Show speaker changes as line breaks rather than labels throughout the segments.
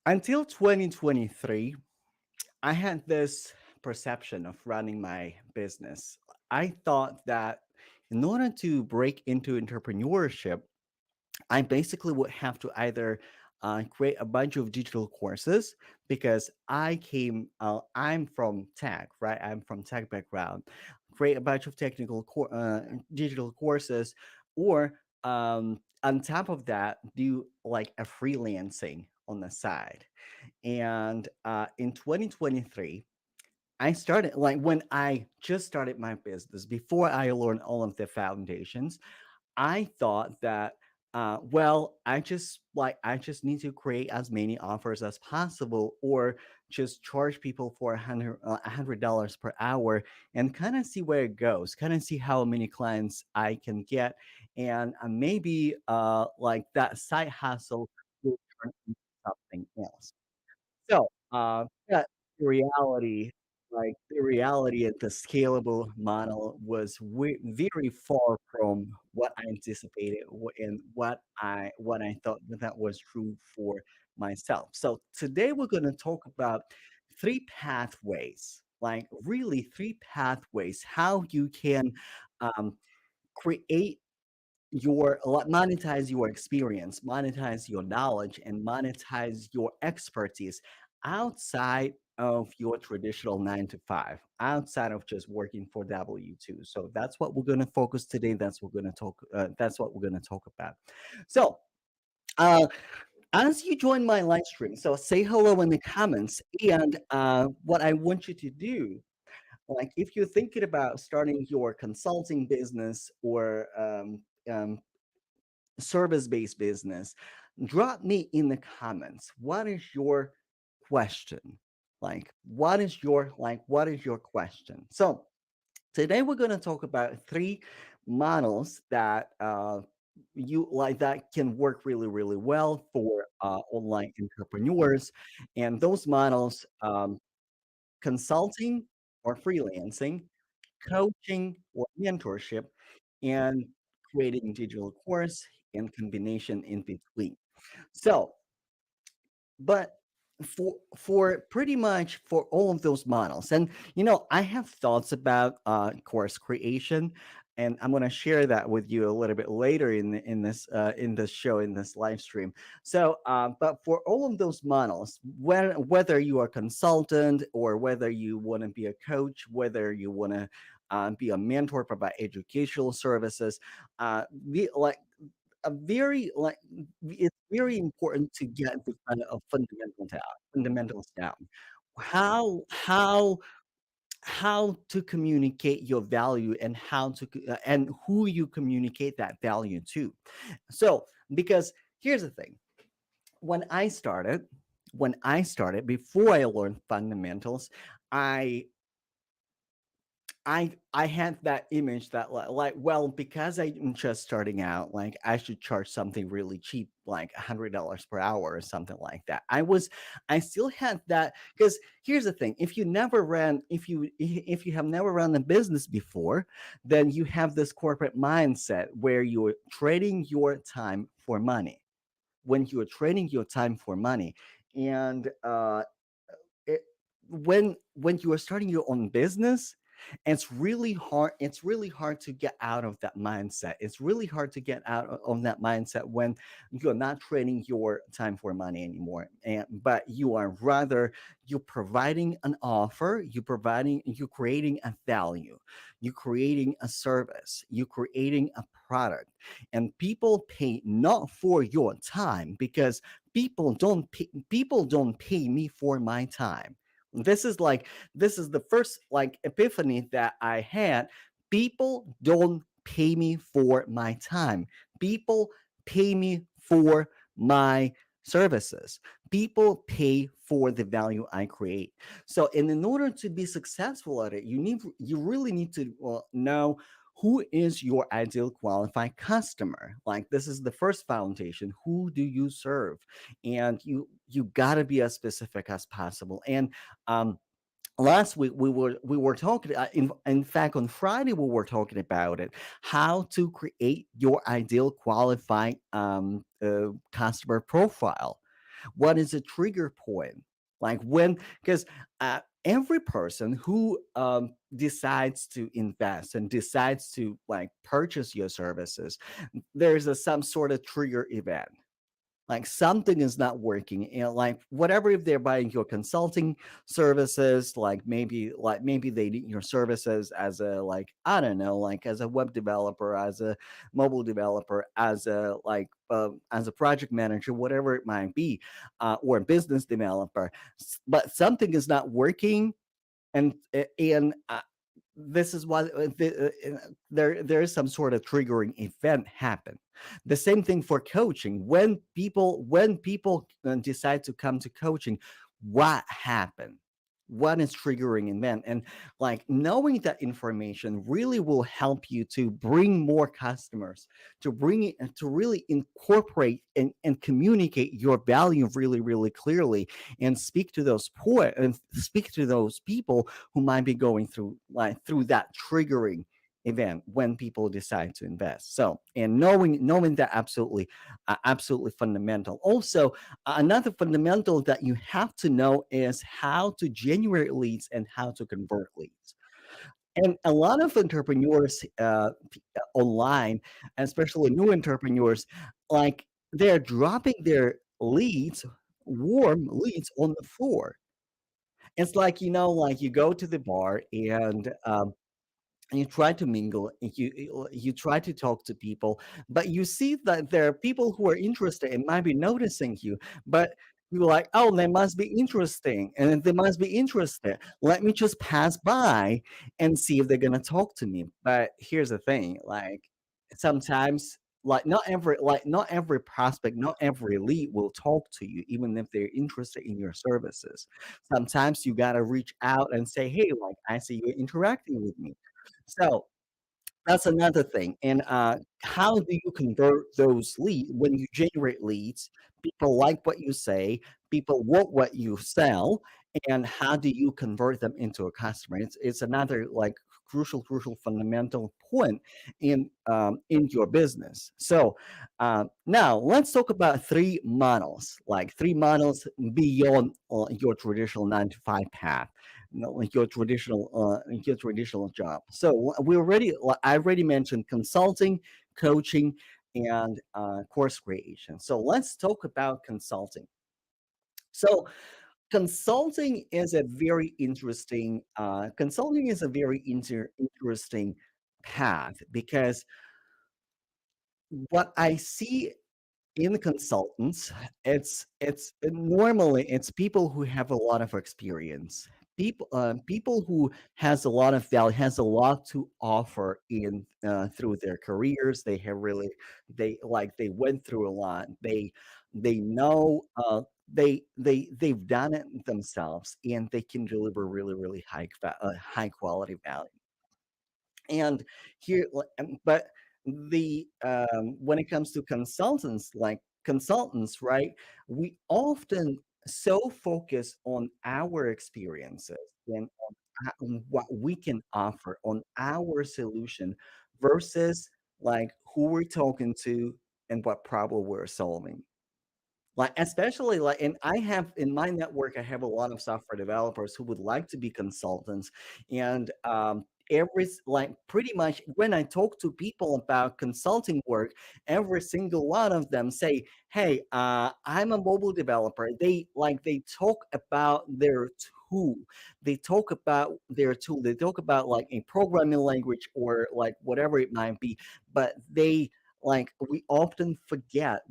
Until 2023, I had this perception of running my business. I thought that in order to break into entrepreneurship, I basically would have to either create a bunch of digital courses because I'm from tech, right? I'm from tech background. Create a bunch of digital courses, or on top of that, do like a freelancing on the side. And in 2023, I started like when I just started my business, before I learned all of the foundations. I thought that, well, I just need to create as many offers as possible, or just charge people for $100 per hour, and kind of see where it goes, kind of see how many clients I can get, and maybe like that side hustle will turn into something else. So, yeah, the reality of the scalable model was very far from what I anticipated, and what I thought that was true for myself. So today we're going to talk about three pathways, like really three pathways, how you can um, create monetize your experience, monetize your knowledge, and monetize your expertise outside of your traditional 9 to 5, outside of just working for W2. So that's what we're going to focus today. That's what we're going to talk about. So, uh, as you join my live stream, so say hello in the comments. And what I want you to do, like if you're thinking about starting your consulting business, or service-based business, drop me in the comments. What is your question? What is your question? So today we're going to talk about three models that you like that can work really, really well for online entrepreneurs. And those models, consulting or freelancing, coaching or mentorship, and creating digital course, and combination in between. So, but for pretty much for all of those models, and I have thoughts about course creation, and I'm going to share that with you a little bit later in this show, in this live stream. So but for all of those models, whether you are a consultant, or whether you want to be a coach, whether you want to be a mentor, provide educational services, be like a very like it's very important to get the kind of fundamentals down. How how how to communicate your value, and and who you communicate that value to. So, because here's the thing, when I started, before I learned fundamentals, I I had that image that well, because I'm just starting out, like I should charge something really cheap, like $100 per hour or something like that. I still had that, because here's the thing: if you have never run a business before, then you have this corporate mindset where you're trading your time for money. When you're trading your time for money, and it, when you are starting your own business, it's really hard to get out of that mindset. It's really hard to get out of that mindset when you're not trading your time for money anymore, and but you are rather, you're providing an offer, you're creating a value, you're creating a service, you're creating a product, and people pay not for your time, because people don't pay me for my time. This is the first like epiphany that I had. People don't pay me for my time. People pay me for my services. People pay for the value I create. So, and in order to be successful at it, you really need to know who is your ideal qualified customer. Like, this is the first foundation. Who do you serve? And you got to be as specific as possible. And um, last week we were talking, in fact on Friday we were talking about it, how to create your ideal qualified customer profile. What is a trigger point? Like when, because every person who decides to invest and decides to like purchase your services, there's some sort of trigger event, like something is not working, and like whatever, if they're buying your consulting services, like maybe they need your services as a, like, I don't know, like as a web developer, as a mobile developer, as a project manager, whatever it might be, or a business developer. But something is not working, and this is why there is some sort of triggering event happen. The same thing for coaching. When people decide to come to coaching, what happened? What is triggering event? And like knowing that information really will help you to bring more customers, to bring it, to really incorporate and communicate your value really, really clearly, and speak to those people who might be going through, like, through that triggering event when people decide to invest. So, and knowing that, absolutely fundamental. Also, another fundamental that you have to know is how to generate leads and how to convert leads. And a lot of entrepreneurs online, especially new entrepreneurs, like, they're dropping their leads, warm leads, on the floor. It's like, like you go to the bar, and you try to mingle, and you try to talk to people, but you see that there are people who are interested and might be noticing you, but you're like, oh, they must be interesting, and they must be interested, let me just pass by and see if they're gonna talk to me. But here's the thing, like, sometimes, not every prospect, not every lead will talk to you, even if they're interested in your services. Sometimes you got to reach out and say, hey, like, I see you interacting with me. So that's another thing. And how do you convert those leads? When you generate leads, people like what you say, people want what you sell, and how do you convert them into a customer? It's another, like, crucial fundamental point in your business. So now let's talk about three models beyond your traditional 9 to 5 path, like your traditional job. So I already mentioned consulting, coaching, and course creation. So let's talk about consulting. So consulting is a very interesting path, because what I see in consultants, it's normally it's people who have a lot of experience, people who has a lot to offer in through their careers. They went through a lot. They know, they've done it themselves, and they can deliver really, really high quality value. And but the when it comes to consultants, right, we often so focus on our experiences and on what we can offer, on our solution, versus like who we're talking to and what problem we're solving. Like, especially, like, and I have in my network, I have a lot of software developers who would like to be consultants. And pretty much when I talk to people about consulting work, every single one of them say, hey, I'm a mobile developer. They talk about their tool. They talk about like a programming language, or like whatever it might be. But we often forget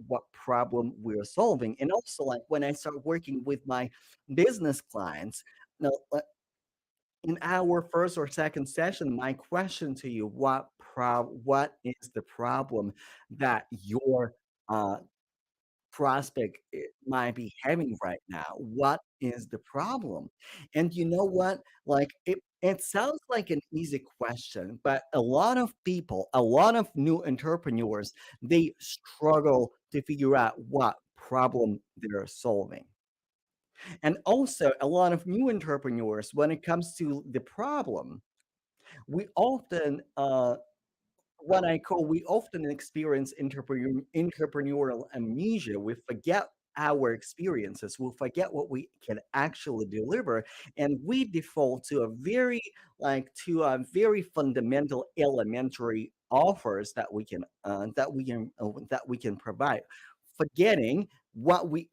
what problem we're solving. And also, like, when I start working with my business clients, now, in our first or second session, my question to you: what is the problem that your uh, prospect might be having right now? What is the problem? And you know what? Like, it sounds like an easy question, but a lot of new entrepreneurs, they struggle to figure out what problem they're solving. And also, a lot of new entrepreneurs, when it comes to the problem, we often what I call, we often experience entrepreneurial amnesia. We forget our experiences, we forget what we can actually deliver, and we default to a very, to a very fundamental, elementary offers that we can provide, forgetting what we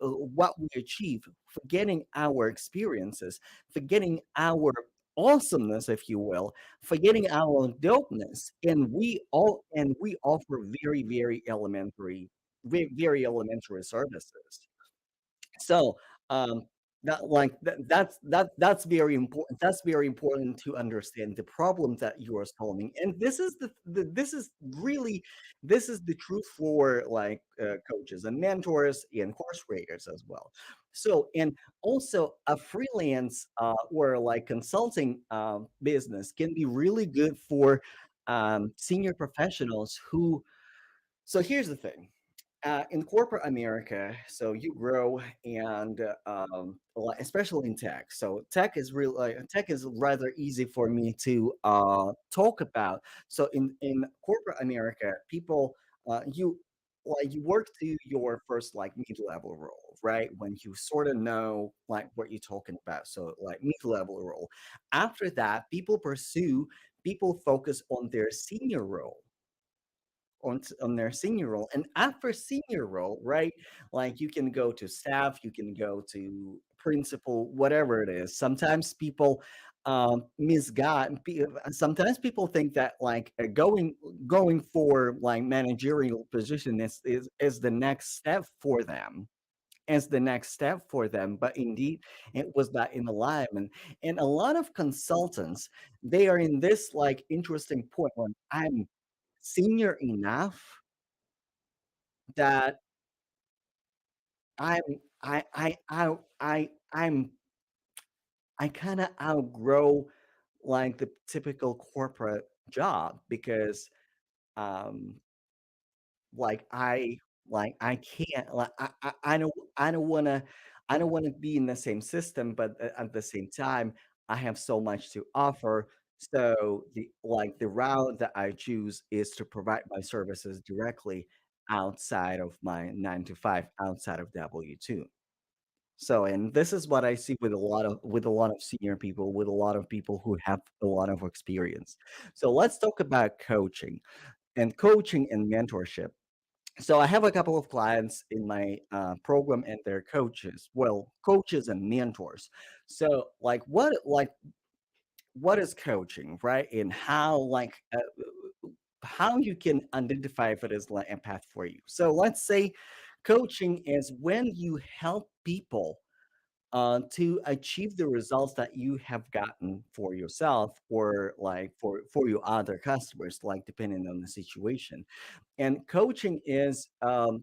achieve, forgetting our experiences, forgetting our awesomeness, if you will, forgetting our dopeness, and we offer very elementary, very elementary services. So, um, that's very important. That's very important to understand the problem that you are solving, and this is this is really, this is the truth for coaches and mentors and course creators as well. So, and also a freelance or like consulting business can be really good for senior professionals who. So here's the thing, in corporate America, so you grow, and especially in tech. So tech is rather easy for me to talk about. So in corporate America, people, you you work to your first like mid-level role, right? When you sort of know like what you're talking about. So like mid-level role. After that, people focus on their senior role, on their senior role, and after senior role, right, like you can go to staff, you can go to principal, whatever it is. Sometimes people sometimes people think that going for like managerial position is the next step for them, but indeed it was not in alignment. And a lot of consultants, they are in this like interesting point when I'm senior enough that I'm I'm I kind of outgrow like the typical corporate job, because um I can't, I don't want to, be in the same system, but at the same time I have so much to offer. So the route that I choose is to provide my services directly outside of my 9 to 5, outside of W2. So, and this is what I see with a lot of senior people, with a lot of people who have a lot of experience. So let's talk about coaching and mentorship. So I have a couple of clients in my program, and they're coaches, well, coaches and mentors. So what is coaching, right? And how you can identify if it is like a path for you. So let's say coaching is when you help people to achieve the results that you have gotten for yourself, or like for your other customers, like depending on the situation. And coaching is real,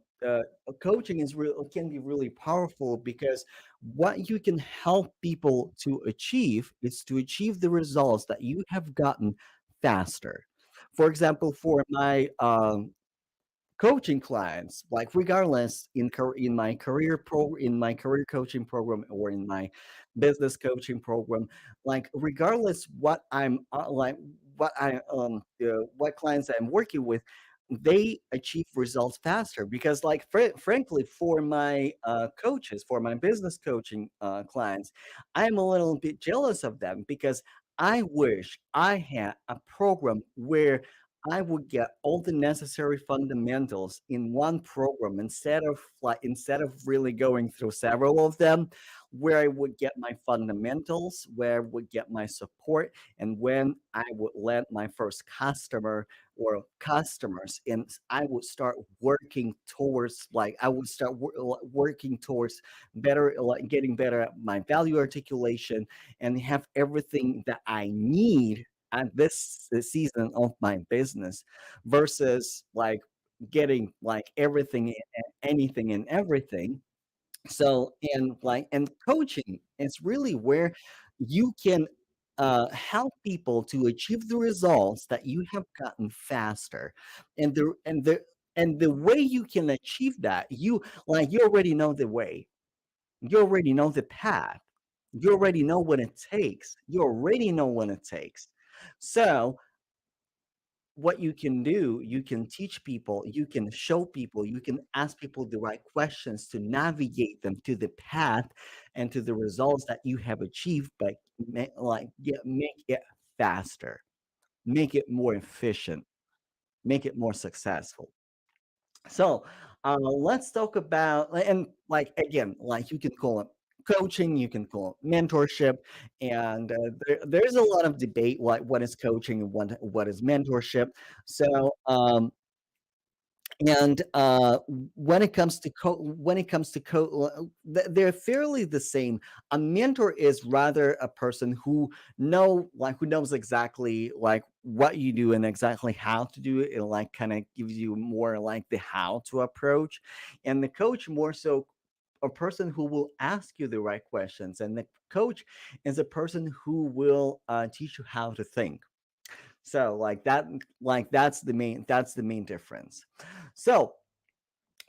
can be really powerful, because what you can help people to achieve is to achieve the results that you have gotten faster. For example, for my coaching clients, like regardless in my career coaching program, or in my business coaching program, like regardless what clients I'm working with, they achieve results faster, because frankly, for my coaches, for my business coaching clients, I'm a little bit jealous of them, because I wish I had a program where I would get all the necessary fundamentals in one program, instead of really going through several of them, where I would get my fundamentals, where I would get my support, and when I would land my first customer or customers, and I would start working towards working towards better, like getting better at my value articulation, and have everything that I need at this season of my business, versus like getting like everything and anything and everything. So, and coaching is really where you can help people to achieve the results that you have gotten faster. And the way you can achieve that, you already know the way, you already know the path, you already know what it takes, you already know what it takes. So what you can do, you can teach people, you can show people, you can ask people the right questions to navigate them to the path and to the results that you have achieved, but make it faster, make it more efficient, make it more successful. So let's talk about, and like again, like you can call it coaching, you can call it mentorship, and there's a lot of debate like what is coaching and what is mentorship. So and when it comes to they're fairly the same. A mentor is rather a person who knows exactly like what you do and exactly how to do it, and like kind of gives you more like the how to approach. And the coach more so a person who will ask you the right questions, and the coach is a person who will teach you how to think. So like that's the main difference. So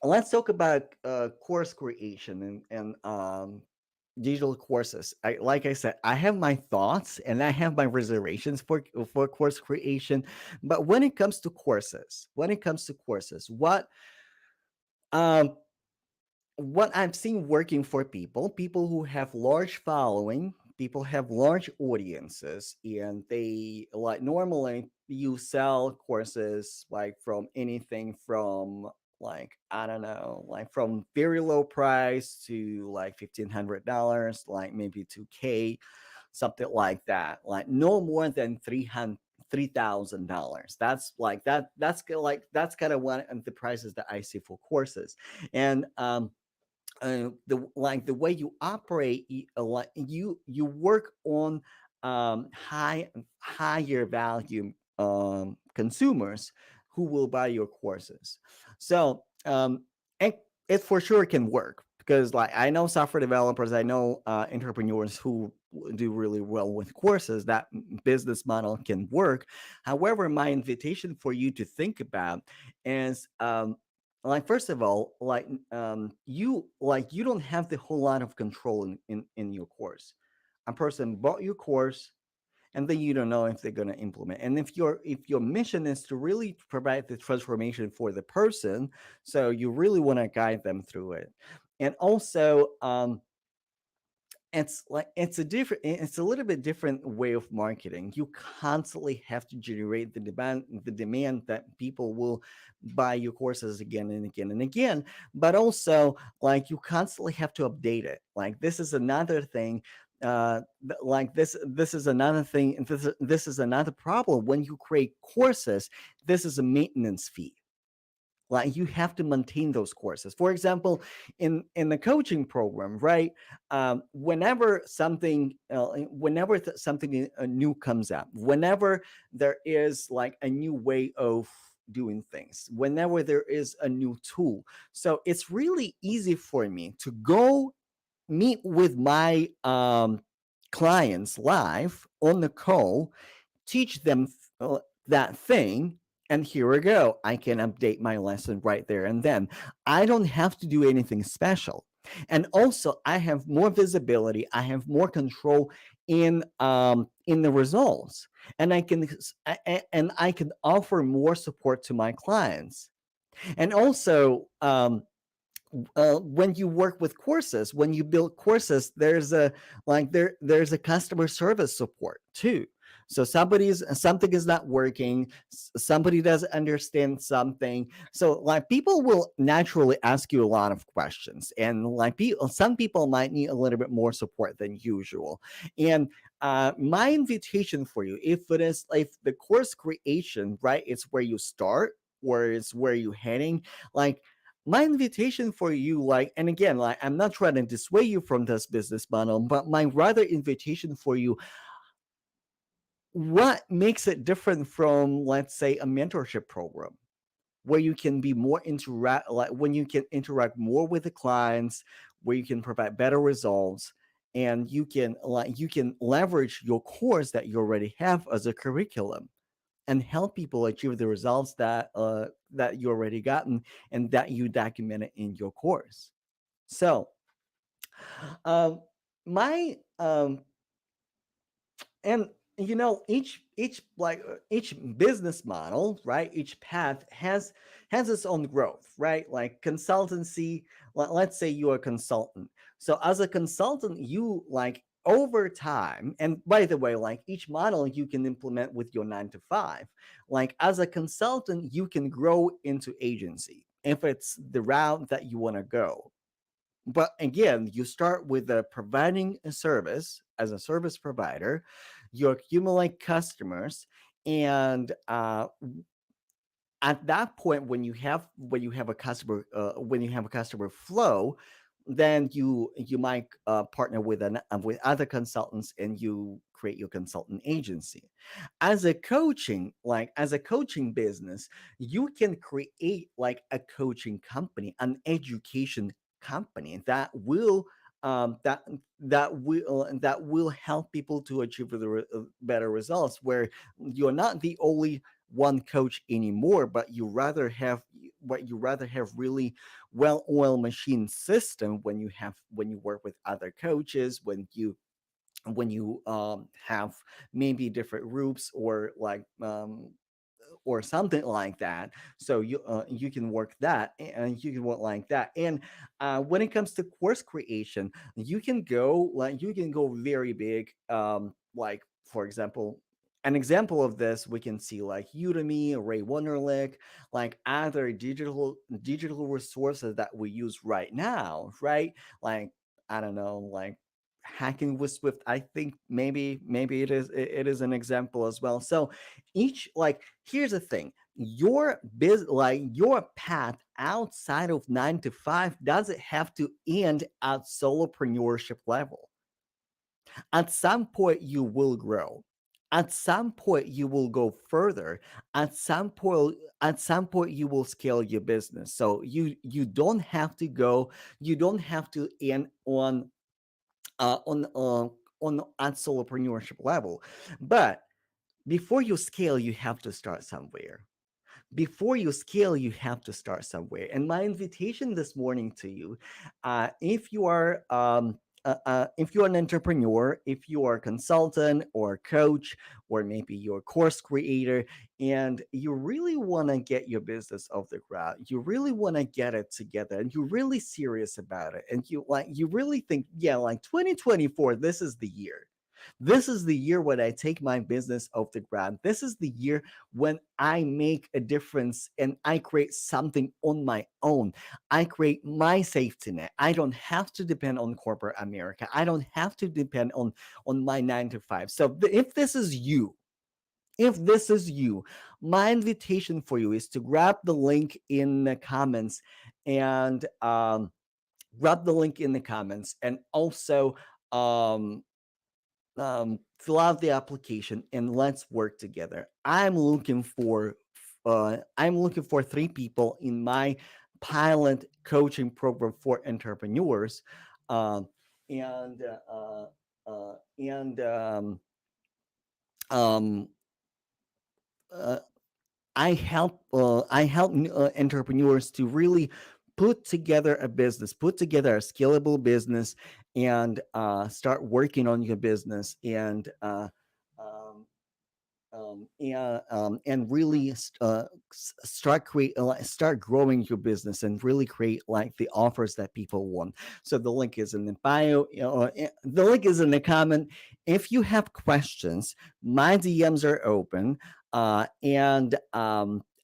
let's talk about course creation and digital courses. Like I said, I have my thoughts and I have my reservations for course creation. But when it comes to courses, um, what I've seen working for people who have large following, people have large audiences, and they like normally you sell courses like from anything from like I don't know, like from very low price to like $1,500, like maybe 2K, something like that. Like no more than $3,000. That's like that. That's kind of one of the prices that I see for courses, and the way you operate like you work on higher value consumers who will buy your courses. So it, it for sure can work because like I know software developers, I know entrepreneurs who do really well with courses. That business model can work. However, my invitation for you to think about is like first of all you don't have the whole lot of control in your course. A person bought your course and then you don't know if they're going to implement, and if your mission is to really provide the transformation for the person, so you really want to guide them through it. And also it's a little bit different way of marketing. You constantly have to generate the demand that people will buy your courses again and again and again. But also like you constantly have to update it. Like this is another thing, this is another thing, this is another problem when you create courses. This is a maintenance fee. Like you have to maintain those courses. For example, in the coaching program, right? Something new comes out, whenever there is like a new way of doing things, whenever there is a new tool, so it's really easy for me to go meet with my clients live on the call, teach them that thing, and here we go. I can update my lesson right there and then. I don't have to do anything special. And also, I have more visibility. I have more control in the results, and I can offer more support to my clients. And also, when you work with courses, when you build courses, there's a customer service support too. So something is not working, somebody doesn't understand something, so like people will naturally ask you a lot of questions, and like some people might need a little bit more support than usual. And my invitation for you, if the course creation, right, it's where you start, or it's where you're heading, like my invitation for you, like, and again, like, I'm not trying to dissuade you from this business model, but my rather invitation for you, what makes it different from, let's say, a mentorship program where you can be more interact, like when you can interact more with the clients, where you can provide better results, and you can leverage your course that you already have as a curriculum and help people achieve the results that you already gotten and that you documented in your course. So, um, my and each business model, right, each path has its own growth, right? Like consultancy, let's say you're a consultant. So as a consultant, you like over time, and by the way, like each model you can implement with your 9 to 5. Like as a consultant, you can grow into agency if it's the route that you want to go. But again, you start with providing a service as a service provider. You accumulate customers, and at that point, when you have a customer flow, then you might partner with other consultants, and you create your consultant agency. As a coaching business, you can create like a coaching company, an education company that will help people to achieve better results, where you're not the only one coach anymore, but you rather have really well-oiled machine system when you work with other coaches, when you have maybe different groups, or something like that. So you can work that, and you can work like that. And when it comes to course creation, you can go very big. Like, for example, an example of this we can see like Udemy, Ray Wonderlick, like other digital resources that we use right now, right? Like, I don't know, like hacking with Swift. I think maybe it is an example as well. So each like here's the thing: your path outside of 9 to 5 doesn't have to end at solopreneurship level. At some point you will grow. At some point you will go further. At some point you will scale your business. So you don't have to end on at solopreneurship level. But before you scale, you have to start somewhere. And my invitation this morning to you, if you are an entrepreneur, if you are a consultant or a coach, or maybe you're a course creator, and you really want to get your business off the ground, you really want to get it together, and you're really serious about it, and you really think, yeah, like 2024, this is the year when I take my business off the ground. This is the year when I make a difference and I create something on my own. I create my safety net. I don't have to depend on corporate America. I don't have to depend on my 9 to 5. So if this is you, my invitation for you is to grab the link in the comments, and also um, fill out the application, and let's work together. I'm looking for 3 people in my pilot coaching program for entrepreneurs. um, and and um, uh, I help entrepreneurs to really put together a scalable business, and start working on your business, um, and really start growing your business, and really create like the offers that people want. So the link is in the bio. The link is in the comment. If you have questions, my DMs are open, and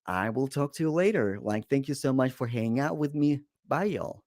I will talk to you later. Like, thank you so much for hanging out with me. Bye, y'all.